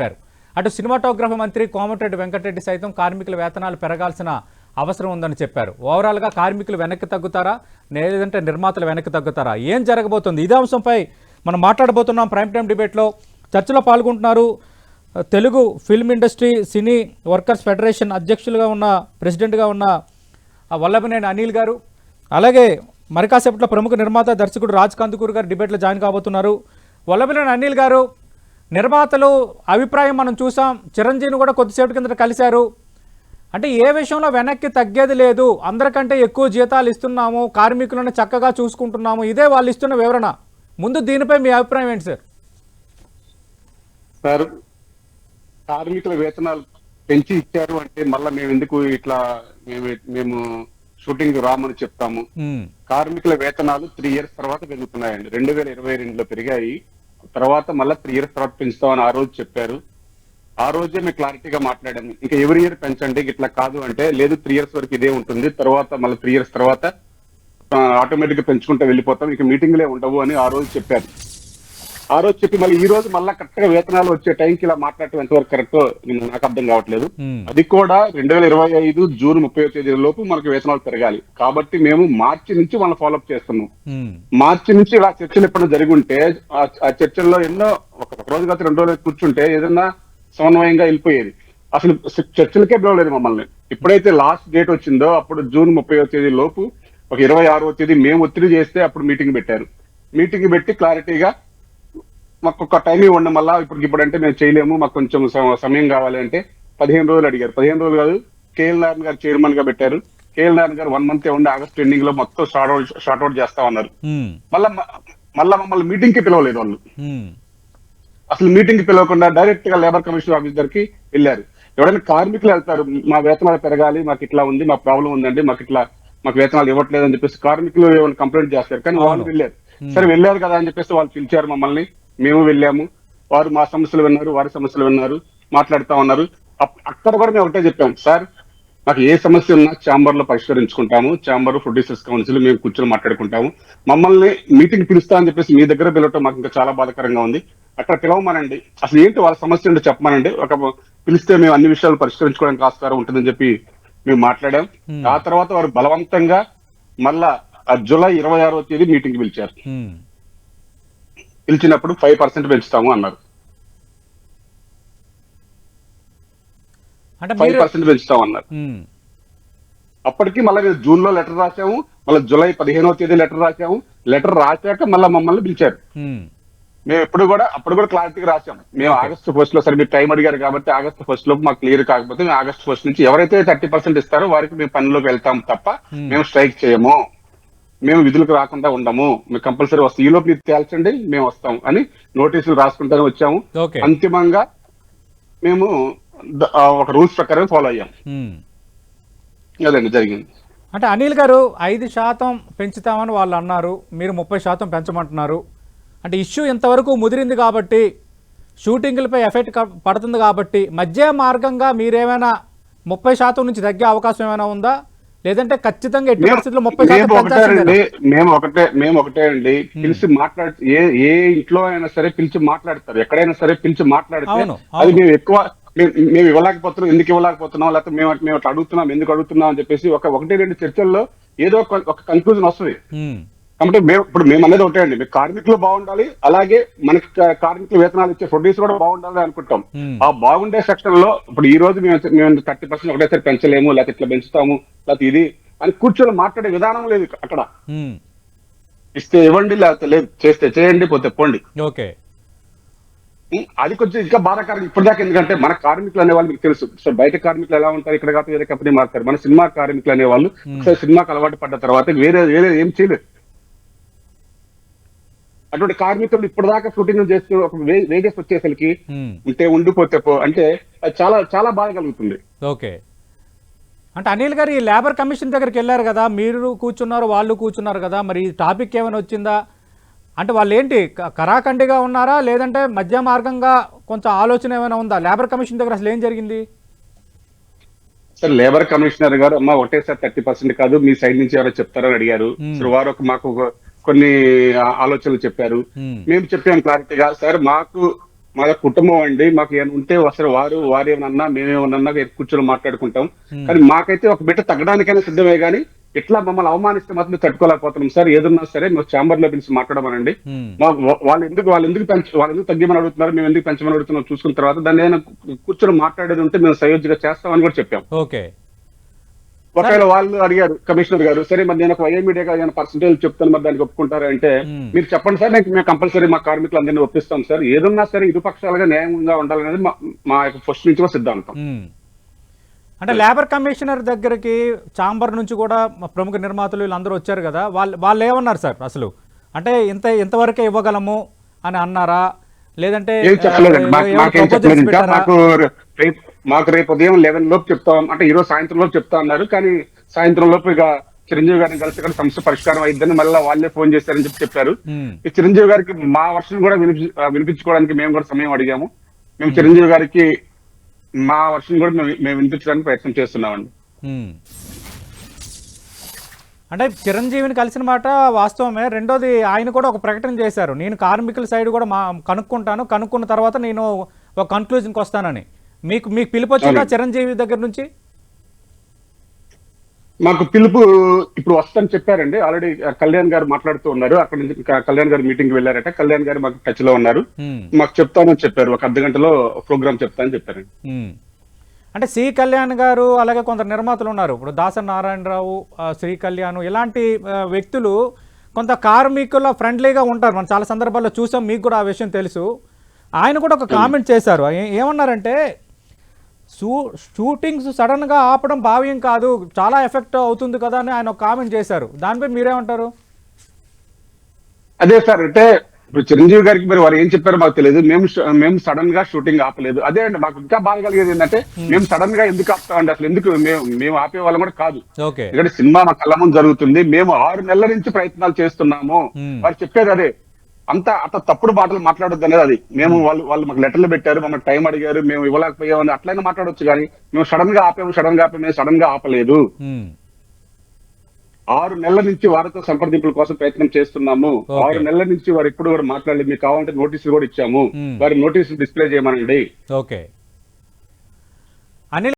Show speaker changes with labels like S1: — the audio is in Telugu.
S1: చెప్పారు. అటు సినిమాటోగ్రఫీ మంత్రి కోమటిరెడ్డి వెంకటరెడ్డి సైతం కార్మికుల వేతనాలు పెరగాల్సిన అవసరం ఉందని చెప్పారు. ఓవరాల్గా కార్మికులు వెనక్కి తగ్గుతారా లేదంటే నిర్మాతలు వెనక్కి తగ్గుతారా, ఏం జరగబోతుంది, ఇదే అంశంపై మనం మాట్లాడబోతున్నాం. ప్రైమ్ టైం డిబేట్లో చర్చలో పాల్గొంటున్నారు తెలుగు ఫిల్మ్ ఇండస్ట్రీ సినీ వర్కర్స్ ఫెడరేషన్ అధ్యక్షులుగా ఉన్న ప్రెసిడెంట్గా ఉన్న వల్లభనేని అనిల్ గారు, అలాగే మరి కాసేపట్లో ప్రముఖ నిర్మాత దర్శకుడు రాజ్ కందుకూరు గారు డిబేట్లో జాయిన్ కాబోతున్నారు. వల్లభనేని అనిల్ గారు, నిర్మాతలు అభిప్రాయం మనం చూసాం, చిరంజీవిని కూడా కొద్దిసేపటి కిందట కలిశారు. అంటే ఏ విషయంలో వెనక్కి తగ్గేది లేదు, అందరికంటే ఎక్కువ జీతాలు ఇస్తున్నాము, కార్మికులను చక్కగా చూసుకుంటున్నాము, ఇదే వాళ్ళు ఇస్తున్న వివరణ. ముందు దీనిపై మీ అభిప్రాయం ఏంటి సార్?
S2: సార్, కార్మికుల వేతనాలు పెంచి ఇచ్చారు అంటే మళ్ళీ మేము ఎందుకు ఇట్లా మేము షూటింగ్ రామని చెప్తాము. కార్మికుల వేతనాలు 3 years తర్వాత పెరుగుతున్నాయండి. 2022లో పెరిగాయి. తర్వాత మళ్ళీ 3 years తర్వాత పెంచుతామని ఆ రోజు చెప్పారు. ఆ రోజే మేము క్లారిటీగా మాట్లాడాము. ఇంకా ఎవరి ఇయర్ పెంచండి, ఇట్లా కాదు అంటే లేదు 3 years వరకు ఇదే ఉంటుంది, తర్వాత మళ్ళీ 3 years తర్వాత ఆటోమేటిక్ గా పెంచుకుంటూ వెళ్ళిపోతాం, ఇక మీటింగ్లే ఉండవు అని ఆ రోజు చెప్పారు. ఆ రోజు చెప్పి మళ్ళీ ఈ రోజు మళ్ళీ కరెక్ట్ గా వేతనాలు వచ్చే టైంకి ఇలా మాట్లాడటం ఎంతవరకు కరెక్టో నాకు అర్థం కావట్లేదు. అది కూడా 2025 జూన్ 30వ తేదీ లోపు మనకు వేతనాలు పెరగాలి. కాబట్టి మేము మార్చి నుంచి వాళ్ళని ఫాలోఅప్ చేస్తున్నాం. మార్చి నుంచి ఇలా చర్చలు ఎప్పుడైనా జరిగి ఉంటే ఆ చర్చల్లో ఎన్నో ఒక రోజు కాదు 2 రోజులు కూర్చుంటే ఏదన్నా సమన్వయంగా వెళ్ళిపోయేది. అసలు చర్చలకే పిలవలేదు మమ్మల్ని. ఎప్పుడైతే లాస్ట్ డేట్ వచ్చిందో అప్పుడు జూన్ 30వ తేదీ లోపు ఒక 26వ తేదీ మేము ఒత్తిడి చేస్తే అప్పుడు మీటింగ్ పెట్టారు. మీటింగ్ పెట్టి క్లారిటీగా మాకు ఒక టైం ఇవ్వండి, మళ్ళా ఇప్పుడు అంటే మేము చేయలేము, మాకు కొంచెం సమయం కావాలి అంటే 15 రోజులు అడిగారు. 15 రోజులు కాదు, కేఎల్ నారాయణ గారు చైర్మన్ గా పెట్టారు. కేఎల్ నారాయణ గారు 1 month ఉండి ఆగస్ట్ ఎండింగ్ లో మొత్తం షార్ట్ అవుట్ చేస్తా ఉన్నారు. మళ్ళా మమ్మల్ని మీటింగ్ కి పిలవలేదు వాళ్ళు. అసలు మీటింగ్ కి పిలవకుండా డైరెక్ట్ గా లేబర్ కమిషనర్ ఆఫీస్ దగ్గరికి వెళ్ళారు. ఎవరైనా కార్మికులు వెళ్తారు, మా వేతనాలు పెరగాలి, మాకు ఇట్లా ఉంది, మా ప్రాబ్లం ఉందండి, మాకు వేతనాలు ఇవ్వట్లేదు అని చెప్పేసి కార్మికులు ఏమైనా కంప్లైంట్ చేస్తారు. కానీ వాళ్ళు వెళ్ళారు. సరే వెళ్ళారు కదా అని చెప్పేసి వాళ్ళు పిలిచారు మమ్మల్ని, మేము వెళ్ళాము. వారు మా సమస్యలు విన్నారు, వారి సమస్యలు విన్నారు, మాట్లాడుతా ఉన్నారు. అక్కడ కూడా మేము ఒకటే చెప్పాము, సార్ మాకు ఏ సమస్య ఉన్నా ఛాంబర్ లో పరిష్కరించుకుంటాము, ఛాంబర్ ప్రొడ్యూసర్స్ కౌన్సిల్ మేము కూర్చొని మాట్లాడుకుంటాము. మమ్మల్ని మీటింగ్ పిలుస్తా అని చెప్పేసి మీ దగ్గర పిలవటం మాకు ఇంకా చాలా బాధాకరంగా ఉంది. అక్కడ పిలవమనండి, అసలు ఏంటి వాళ్ళ సమస్య ఏంటో చెప్పమనండి, పిలిస్తే మేము అన్ని విషయాలు పరిష్కరించుకోవడానికి ఆస్కారం ఉంటుందని చెప్పి మేము మాట్లాడాం. ఆ తర్వాత వారు బలవంతంగా మళ్ళా జూలై 26వ తేదీ మీటింగ్ పిలిచారు. పిలిచినప్పుడు 5% పెంచుతాము అన్నారు. 5% పెంచుతామన్నారు. అప్పటికి మళ్ళీ మేము జూన్ లో లెటర్ రాసాము, మళ్ళీ జూలై 15వ తేదీ లెటర్ రాసాము. లెటర్ రాశాక మళ్ళీ మమ్మల్ని పిలిచారు. మేము అప్పుడు కూడా క్లారిటీగా రాసాం. మేము ఆగస్టు 1st లో, సరే మీరు టైం అడిగారు కాబట్టి ఆగస్టు 1st లోపు మాకు క్లియర్ కాకపోతే మేము ఆగస్టు 1st నుంచి ఎవరైతే 30% ఇస్తారో వారికి మేము పనిలోకి వెళ్తాం తప్ప మేము స్ట్రైక్ చేయము, మేము విధులకు రాకుండా ఉండము, మేము కంపల్సరీ వస్తాం, ఈ లోపు మీరు తేల్చండి మేము వస్తాం అని నోటీసులు రాసుకుంటానే వచ్చాము. అంతిమంగా మేము ఒక రూల్స్ ప్రకారం ఫాలో అయ్యాం. అదండి జరిగింది.
S1: అంటే అనిల్ గారు 5% పెంచుతామని వాళ్ళు అన్నారు, మీరు 30% పెంచమంటున్నారు. అంటే ఇష్యూ ఇంతవరకు ముదిరింది కాబట్టి, షూటింగ్లపై ఎఫెక్ట్ పడుతుంది కాబట్టి మధ్య మార్గంగా మీరేమైనా 30% నుంచి తగ్గే అవకాశం ఏమైనా ఉందా, లేదంటే ఖచ్చితంగా ఎట్టి పరిస్థితుల్లో 30%?
S2: మేము ఒకటే అండి, పిలిచి ఏ ఇంట్లో అయినా సరే పిలిచి మాట్లాడతారు, ఎక్కడైనా సరే పిలిచి మాట్లాడితే అది మేము ఎక్కువ మేము ఇవ్వలేకపోతున్నాం, ఎందుకు ఇవ్వలేకపోతున్నాం, లేకపోతే మేము అట్లా అడుగుతున్నాం, ఎందుకు అడుగుతున్నాం అని చెప్పేసి 1-2 చర్చల్లో ఏదో ఒక కన్క్లూజన్ వస్తుంది. కాబట్టి మేము అనేది ఒకటే అండి, మీకు కార్మికులు బాగుండాలి, అలాగే మనకి కార్మికులు వేతనాలు ఇచ్చే ప్రొడ్యూసర్ కూడా బాగుండాలి అనుకుంటాం. ఆ బాగుండే సెక్షన్ లో ఇప్పుడు ఈ రోజు మేము 30% ఒకటేసారి పెంచలేము, లేకపోతే ఇట్లా పెంచుతాము, లేకపోతే ఇది అని కూర్చొని మాట్లాడే విధానం లేదు అక్కడ. ఇస్తే ఇవ్వండి, లేకపోతే లేదు, చేస్తే చేయండి, పోతే పోండి.
S1: ఓకే,
S2: అది కొంచెం ఇంకా బాధాకరం ఇప్పటిదాకా. ఎందుకంటే మన కార్మికులు అనే వాళ్ళు మీకు తెలుసు, సో బయట కార్మికులు ఎలా ఉంటారు, ఇక్కడ కాకపోతే వేరే కంపెనీ మారుతారు. మన సినిమా కార్మికులు అనే వాళ్ళు సినిమాకి అలవాటు పడ్డ తర్వాత వేరే ఏం చేయలేదు. అటువంటి కార్మికులు ఇప్పటిదాకా షూటింగ్ చేస్తూ ఒక వేగస్ వచ్చేసరికి ఉంటే ఉండిపోతే అంటే చాలా చాలా బాధ కలుగుతుంది.
S1: ఓకే, అంటే అనిల్ గారు ఈ లేబర్ కమిషన్ దగ్గరికి వెళ్ళారు కదా, మీరు కూర్చున్నారు, వాళ్ళు కూర్చున్నారు కదా, మరి ఈ టాపిక్ ఏమైనా వచ్చిందా? అంటే వాళ్ళు ఏంటి కరాఖండిగా ఉన్నారా, లేదంటే మధ్య మార్గంగా కొంచెం ఆలోచన ఏమైనా ఉందా? లేబర్ కమిషన్ దగ్గర అసలు ఏం జరిగింది?
S2: సార్, లేబర్ కమిషనర్ గారు ఒకటేసారి 30% కాదు, మీ సైడ్ నుంచి ఎవరో చెప్తారని అడిగారు. వారు మాకు కొన్ని ఆలోచనలు చెప్పారు. మేము చెప్పాము క్లారిటీగా, సార్ మాకు మా కుటుంబం అండి, మాకు ఏమైనా ఉంటే అసలు వారు ఏమన్నా మేమేమన్నా కూర్చొని మాట్లాడుకుంటాం. కానీ మాకైతే ఒక బిడ్డ తగ్గడానికైనా సిద్ధమే, కానీ ఇట్లా మమ్మల్ని అవమానిస్తే మాత్రం మేము తట్టుకోలేకపోతున్నాం సార్. ఏదన్నా సరే మేము ఛాంబర్ లో పిలిచి మాట్లాడమనండి. వాళ్ళు ఎందుకు తగ్గమని అడుగుతున్నారు, మేము ఎందుకు పెంచమని అడుగుతున్నాం చూసుకున్న తర్వాత దాన్ని ఏదైనా కూర్చొని మాట్లాడేది ఉంటే మేము సయోధ్యగా చేస్తామని కూడా చెప్పాం.
S1: ఓకే.
S2: ఒకవేళ వాళ్ళు అడిగారు కమిషనర్ గారు, సరే మరి నేను ఒక ఐఏ మీడియాగా ఏమైనా పర్సెంటేజ్ చెప్తాను, మరి దానికి ఒప్పుకుంటారా అంటే, మీరు చెప్పండి సార్, మేము కంపల్సరీ మా కార్మికులు అందరినీ ఒప్పిస్తాం సార్. ఏదన్నా సరే ఇరుపక్షాలుగా న్యాయంగా ఉండాలనేది మా యొక్క ఫస్ట్ నుంచి కూడా సిద్ధాంతం.
S1: అంటే లేబర్ కమిషనర్ దగ్గరికి ఛాంబర్ నుంచి కూడా ప్రముఖ నిర్మాతలు వీళ్ళందరూ వచ్చారు కదా, వాళ్ళు ఏమన్నారు సార్ అసలు? అంటే ఇంతవరకే ఇవ్వగలము అని అన్నారా, లేదంటే
S2: ఏం చెప్పలేదండి, మాకేం చెప్పలేదు. ఇంకా మాకు రేపు ఉదయం 11 లోపు చెప్తాం అంటే ఈరోజు సాయంత్రం లోపు చెప్తా అన్నారు. కానీ సాయంత్రం లోపు ఇక చిరంజీవి గారిని కలిసి ఇక్కడ సమస్య పరిష్కారం అయిద్దని మళ్ళీ వాళ్ళే ఫోన్ చేశారని చెప్పారు. ఈ చిరంజీవి గారికి మా వర్షన్ కూడా వినిపించుకోవడానికి మేము కూడా సమయం అడిగాము. మేము చిరంజీవి గారికి మా వర్షన్ కూడా మేము వినిపించడానికి ప్రయత్నం చేస్తున్నామండి.
S1: అంటే చిరంజీవిని కలిసిన మాట వాస్తవమే. రెండోది ఆయన కూడా ఒక ప్రకటన చేశారు, నేను కార్మికుల సైడ్ కూడా కనుక్కున్న తర్వాత నేను ఒక కన్క్లూజన్కి వస్తానని. మీకు పిలుపు వచ్చిందా చిరంజీవి దగ్గర నుంచి?
S2: మాకు పిలుపు ఇప్పుడు వస్తాను చెప్పారండి. ఆల్రెడీ కళ్యాణ్ గారు మాట్లాడుతూ ఉన్నారు. అక్కడ నుంచి కళ్యాణ్ గారు మీటింగ్ వెళ్ళారట. కళ్యాణ్ గారు మాకు టచ్ లో ఉన్నారు. మాకు చెప్తానని చెప్పారు, ఒక అర్ధ గంటలో ప్రోగ్రామ్ చెప్తానని చెప్పారండి.
S1: అంటే సి కళ్యాణ్ గారు అలాగే కొందరు నిర్మాతలు ఉన్నారు, ఇప్పుడు దాసరి నారాయణరావు, శ్రీ కళ్యాణ్, ఇలాంటి వ్యక్తులు కొంత కార్మికుల ఫ్రెండ్లీగా ఉంటారు. మనం చాలా సందర్భాల్లో చూసాం, మీకు కూడా ఆ విషయం తెలుసు. ఆయన కూడా ఒక కామెంట్ చేశారు. ఏమన్నారంటే, షూటింగ్స్ సడన్ గా ఆపడం భావ్యం కాదు, చాలా ఎఫెక్ట్ అవుతుంది కదా అని ఆయన ఒక కామెంట్ చేశారు. దానిపై మీరేమంటారు?
S2: అదే సార్, అంటే ఇప్పుడు చిరంజీవి గారికి మరి వారు ఏం చెప్పారో మాకు తెలియదు. మేము సడన్ గా షూటింగ్ ఆపలేదు. అదే అండి మాకు ఇంకా బాధ కలిగేది ఏంటంటే, మేము సడన్ గా ఎందుకు ఆపుతామండి? అసలు ఎందుకు మేము ఆపే వాళ్ళం కూడా కాదు. ఎందుకంటే సినిమా మా కళ్ళ ముందు జరుగుతుంది. మేము 6 నెలల నుంచి ప్రయత్నాలు చేస్తున్నాము. వారు చెప్పేది అదే. అంత తప్పుడు మాటలు మాట్లాడొద్దు అనేది అది. మేము వాళ్ళు మాకు లెటర్లు పెట్టారు, మమ్మల్ని టైం అడిగారు, మేము ఇవ్వలేకపోయామని అట్లయినా మాట్లాడొచ్చు. కానీ మేము సడన్ గా ఆపలేదు. 6 నెలల నుంచి వారితో సంప్రదింపుల కోసం ప్రయత్నం చేస్తున్నాము. 6 నెలల నుంచి వారు ఇప్పుడు కూడా మాట్లాడలేదు. మీకు కావాలంటే నోటీసులు కూడా ఇచ్చాము, వారి నోటీసులు డిస్ప్లే చేయమనండి.
S1: ఓకే.